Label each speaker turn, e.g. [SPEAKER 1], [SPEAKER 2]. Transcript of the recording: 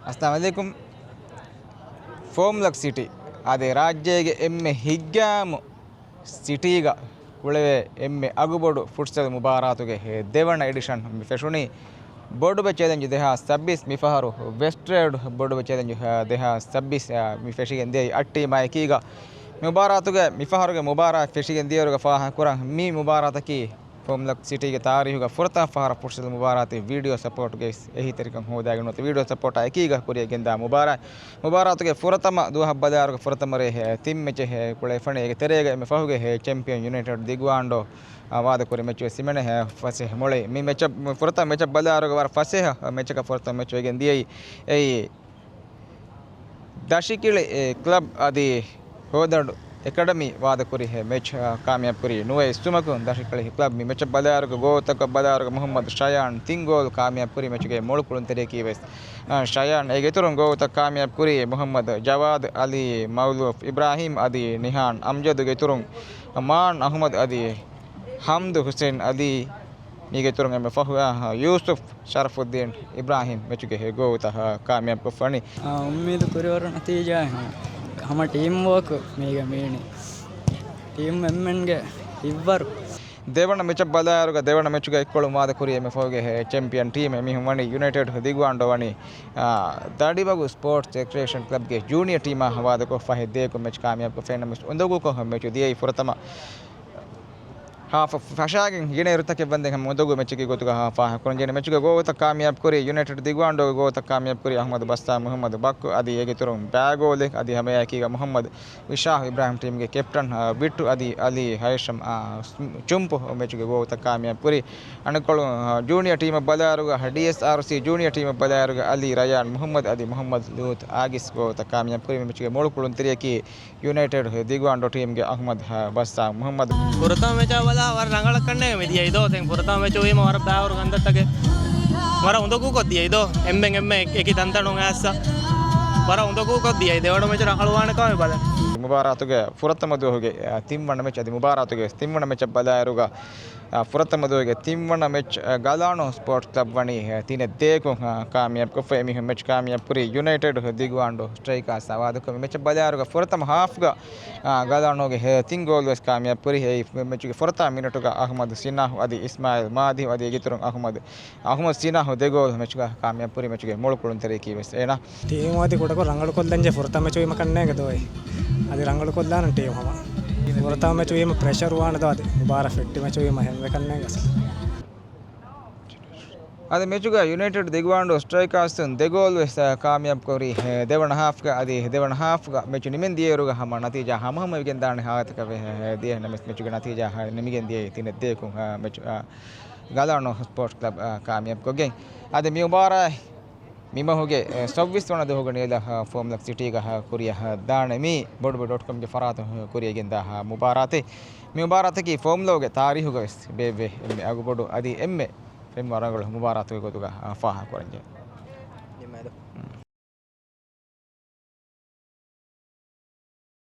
[SPEAKER 1] ಅಸ್ಸಲಾಮುಅಲೈಕುಂ ಫೋಮ್ಲಕ್ city ಅದೇ ರಾಜ್ಯಗೆ ಎಮ್ಮೆ ಹಿಗ್ಗಾಮು ಸಿಟಿಗ ಕುಳವೆ ಎಮ್ಮೆ ಅಗುಬೊಡು ಫುಟ್ಸಲ್ ಮುಬಾರಾತುಗೆ ದೇವಣ್ಣ ಎಡಿಷನ್ ಫೆಶುನಿ ಬೋರ್ಡು ಬಚ್ಚೇದಂಜು ದೇಹ ಸಬ್ಬಿಸ್ ಮಿಫಹರು ವೆಸ್ಟ್ರೇಡ್ ಬೋರ್ಡು ಬಚ್ಚೇದಂಜು ದೇಹ ಸಬ್ಬಿಸ್ ಮಿ ಫೆಶಿಗೆ ಅಟ್ಟಿ ಮಾಯಕೀಗ ಮುಬಾರಾತುಗೆ ಮಿಫಹರುಗೆ ಮುಬಾರಾ ಫೆಶಿಗೆ ದೇವರುಗೆ ಫಾಹ ಕುರ ಮೀ ಮುಬಾರಾತಕಿ ಫೋಮ್ಲಕ್ ಸಿಟಿಗೆ ತಾರೀಹುಗ ಫುರತ ಫಹರ ಫುಟ್ಸಲ್ ಮುಬಾರಾತಿ ವಿಡಿಯೋ ಸಪೋರ್ಟ್ಗೆ ಎಹಿ ತರಿಕಂ ಹೋದಾಗಿನೋತು ವಿಡಿಯೋ ಸಪೋರ್ಟ್ ಆಕೀಗ ಕುರಿಯಗೆಂದ ಮುಬಾರಾತುಗೆ ಫುರತಮ ದು ಹಬ್ಬದಾರುಗ ಫುರತಮರೆ ತಿಮ್ಮೆಚೆ ಕುಳೆ ಫಣೆಗೆ ತೆರೆಗೆ ಫಹುಗೆ ಚಾಂಪಿಯನ್ ಯುನೈಟೆಡ್ ದಿಗ್ವಾಂಡೋ ವಾದ ಕುರಿ ಮೆಚ್ಚುವೆ ಸಿಮೆಣೆ ಫಸೆ ಮೊಳೆ ಮಿ ಮೆಚ್ಚ ಫುರತ ಮೆಚ್ಚ ಬದಾರುಗ ವರ ಫಸೆ ಮೆಚ್ಚಕ ಫುರತ ಮೆಚ್ಚುವೆಗೆ ದಿಯೈ ಏಯ್ ದಶಿಕಿಳೆ ಕ್ಲಬ್ ಅದಿ ಹೋದಡು एकेडमी वाद कुरी है मैच कामयाब कुरी नुए सुमक दर्शक क्लब में मैच बदारुग गोतक बदारुग मोहम्मद शयान तीन गोल कामयाब कुरी मैच के मोड़ तेरे की वैस शयान एक तुरंग गोतक कामयाब कुरी मोहम्मद जवाद अली मौलूफ इब्राहिम अदी निहान अमजद के तुरंग मान अहमद अदी हमद हुसैन अली मीगे तुरंग में फहुआ यूसुफ शरफुद्दीन इब्राहिम मैच के गोतक कामयाब को फनी
[SPEAKER 2] उम्मीद करी और नतीजा हम टीम वर्क मेगा मेनी टीम एम्मेन्गे इव्वरु
[SPEAKER 1] देवಣ್ಣ ಮೆಚ್ಚ ಬದಾರುಗ ದೇವಣ್ಣ ಮೆಚ್ಚುಗ ಇಕ್ಕೊಳ್ಳು ಮಾದ ಕುರಿ ಎಮ್ಮೆ ಫೋಗೆ ಚಾಂಪಿಯನ್ ಟೀಮ್ ಎಮ್ಮಿ ವಣಿ ಯುನೈಟೆಡ್ ದಿಗ್ವಾಂಡೋ ವಣಿ ದಾಡಿಬಗು ಸ್ಪೋರ್ಟ್ಸ್ ಎಕ್ಸ್ಟ್ರೇಷನ್ ಕ್ಲಬ್ಗೆ ಜೂನಿಯರ್ ಟೀಮ್ ವಾದ ಕೊ ಫಹೆ ದೇಕು ಮೆಚ್ ಕಾಮಯಾಬ್ ಕೊ ಫೆನ ಮೆಚ್ ಒಂದಗು ಕೊ ಮೆಚ್ ದಿಯೈ ಫುರತಮ ಫಶಾಗಿ ಗಿಣೆ ಇರುತ್ತಕ್ಕೆ ಬಂದೆ ಮೊದಲು ಮೆಚ್ಚುಗೆ ಗೊತ್ತುಗ ಕುರಂಜನೆ ಮೆಚ್ಚುಗೆ ಗೋತ ಕಾಮಯಾಬ್ ಕುರಿ ಯುನೈಟೆಡ್ ದಿಗ್ವಾಂಡೋ ಗೋತ ಕಾಮಯಾಬ್ ಕುರಿ ಅಹಮದ್ ಬಸ್ತಾ ಮೊಹಮ್ಮದ್ ಬಕ್ಕು ಅದಿ ಹೇಗೆ ತುರು ಬ್ಯಾಗೋಲೆ ಅದಿ ಹಮೆಯಾಕೀಗ ಮೊಹಮ್ಮದ್ ವಿಶಾಹ್ ಇಬ್ರಾಹಿಂ ಟೀಮ್ಗೆ ಕೆಪ್ಟನ್ ಬಿಟ್ಟು ಅದಿ ಅಲಿ ಹೈಶಮ್ ಚುಂಪು ಮೆಚ್ಚುಗೆ ಗೋತ ಕಾಮಯಾಬ್ ಕುರಿ ಅಣಕೊಳ್ಳು ಜೂನಿಯರ್ ಟೀಮ್ ಬದಾರುಗ DSRC ಜೂನಿಯರ್ ಟೀಮ್ ಬದಾರುಗ ಅಲಿ ರಯಾನ್ ಮೊಹಮ್ಮದ್ ಅದಿ ಮೊಹಮ್ಮದ್ ಲೂತ್ ಆಗಿಸ್ ಗೋತ ಕಾಮಯಾಬ್ ಕುರಿ ಮೆಚ್ಚುಗೆ ಮೊಳಕುಳು ತಿರಿಯಕಿ ಯುನೈಟೆಡ್ ದಿಗ್ವಾಂಡೋ ಟೀಮ್ಗೆ ಅಹಮದ್ ಬಸ್ತಾ Mohammed
[SPEAKER 3] war rangal kanne me diya ido ten purata me choy ma war baawur gandatage wara undoku ko diya ido emme eki tantanu assa wara undoku ko diya dewana me rangalwana ka me bala
[SPEAKER 1] ಮುಬಾರಾತುಗೆ ಫುರತಮದುಗೆ ತಿಮ್ಮಣ್ಣ ಮೆಚ್ ಅದಿ ಮುಬಾರಾತುಗೆ ತಿಮ್ಮಣ್ಣ ಮೆಚ್ ಬದಾರುಗ ಫುರತಮದುಗೆ ತಿಮ್ಮಣ್ಣ ಮೆಚ್ ಗಾಲಾಣೋ ಸ್ಪೋರ್ಟ್ಸ್ ಕ್ಲಬ್ ವಣಿ ತಿನೆ ದೇಕು ಕಾಮಯಾಬ್ ಕೊಫೆ ಮಿ ಮೆಚ್ ಕಾಮಯಾಬ್ ಪುರಿ ಯುನೈಟೆಡ್ ದಿಗ್ವಾಂಡೋ ಸ್ಟ್ರೈಕರ್ ಸವಾದಕ ಮೆಚ್ ಬದಾರುಗ ಫುರತಮ ಹಾಫ್ಗ ಗಾಲಾಣೋಗೆ ತಿಂಗ್ ಗೋಲ್ ವೆಸ್ ಕಾಮಯಾಬ್ ಪುರಿ ಮೆಚ್ಗೆ ಫುರತ ಮಿನಿಟುಗ ಅಹಮದ್ ಸಿನಾಹ್ ಅದಿ ಇಸ್ಮಾಯಿಲ್ ಮಾದಿ ಅದಿ ಗಿತರು ಅಹಮದ್ ಸಿನಾಹ್ ದೆಗೋಲ್ ಮೆಚ್ಗ ಕಾಮಯಾಬ್ ಪುರಿ ಮೆಚ್ಗೆ ಮೊಳಕುಳು ತೆರೆಕಿ ವೆಸ್ ಏನಾ
[SPEAKER 2] ಟೀಮ್ ವಾದಿ ಕೊಡಕ ರಂಗಳ ಕೊಲ್ಲಂಜೆ ಫುರತ ಮೆಚ್ ವಿ ಮಕನ್ನೆ ಗದೋಯ್ అది రంగుల కొద్దాను టీం హమ పురతా మ్యాచ్ ఏమో ప్రెషర్ వానదో అది బారా ఫిట్ మ్యాచ్ ఏమో హెమ్మె కన్నే అసలు
[SPEAKER 1] ಅದು ಮೆಚ್ಚುಗ ಯುನೈಟೆಡ್ ದಿಗ್ವಾಂಡೋ ಸ್ಟ್ರೈಕರ್ಸ್ ದೆಗೋಲ್ ಕಾಮಯಾಬ್ ಕೋರಿ ದೇವಣ್ಣ ಹಾಫ್ಗ ಅದಿ ದೇವಣ್ಣ ಹಾಫ್ಗ ಮೆಚ್ಚು ನಿಮೆನ್ ದಿಯರುಗ ಹಮ ನತೀಜಾ ಹಮ ವಿಗೆನ್ ದಾಣೆ ಹಾತಕವೆ ದಿಯ ಮೆಚ್ಚುಗ ನತೀಜಾ ನಿಮಿಗೆನ್ ದಿಯ ತಿನೆ ದೇಕು ಮೆಚ್ಚು ಗಾಲಾಣೋ ಸ್ಪೋರ್ಟ್ಸ್ ಕ್ಲಬ್ ಕಾಮಯಾಬ್ ಕೋಗೆ ಅದು ಮುಬಾರಾ ಮಿಮಹುಗೆ 26 ವಣದ ಹೋಗಣಿಯಲ್ಲ ಫೋಮ್ಲಕ್ ಸಿಟಿಗ ಕುರಿಯ ದಾಣೆ ಮಿ bodbo.com ಗೆ ಫರಾತ ಕುರಿಯಗಿಂದ ಮುಬಾರಾತಕಿ ಫೋಮ್ಲೋಗೆ ತಾರೀಹುಗ ಬೇಬೆ ಎಮ್ಮೆ ಅಗುಬೊಡು ಅದಿ ಎಮ್ಮೆ ಫೆಮ್ ವರಗಳು ಮುಬಾರಾತುಗೆ ಗೊತ್ತುಗ ಫಾಹ ಕೊರಂಜೆ